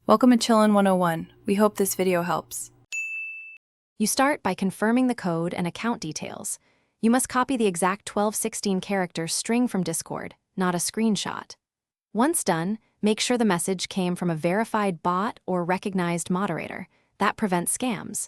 Welcome to Chillin' 101. We hope this video helps. You start by confirming the code and account details. You must copy the exact 1216 character string from Discord, not a screenshot. Once done, make sure the message came from a verified bot or recognized moderator. That prevents scams.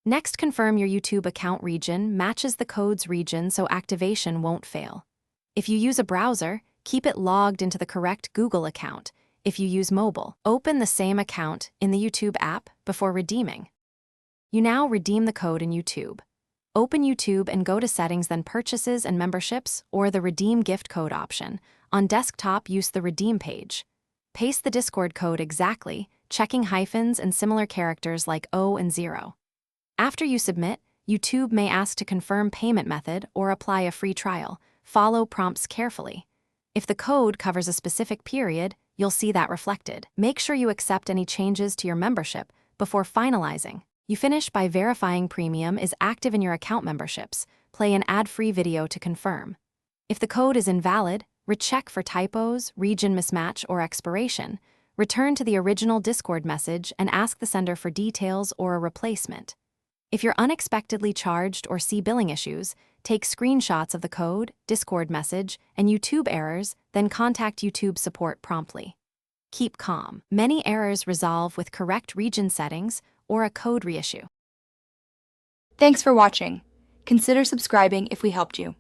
Next, confirm your YouTube account region matches the code's region so activation won't fail. If you use a browser, keep it logged into the correct Google account. If you use mobile, open the same account in the YouTube app before redeeming. You now redeem the code in YouTube. Open YouTube and go to Settings, then Purchases and Memberships, or the Redeem Gift Code option. On desktop, use the Redeem page. Paste the Discord code exactly, checking hyphens and similar characters like O and 0. After you submit, YouTube may ask to confirm payment method or apply a free trial. Follow prompts carefully. If the code covers a specific period, you'll see that reflected. Make sure you accept any changes to your membership before finalizing. You finish by verifying premium is active in your account memberships. Play an ad-free video to confirm. If the code is invalid, recheck for typos, region mismatch, or expiration. Return to the original Discord message and ask the sender for details or a replacement. If you're unexpectedly charged or see billing issues, take screenshots of the code, Discord message, and YouTube errors, then contact YouTube support promptly. Keep calm. Many errors resolve with correct region settings or a code reissue. Thanks for watching. Consider subscribing if we helped you.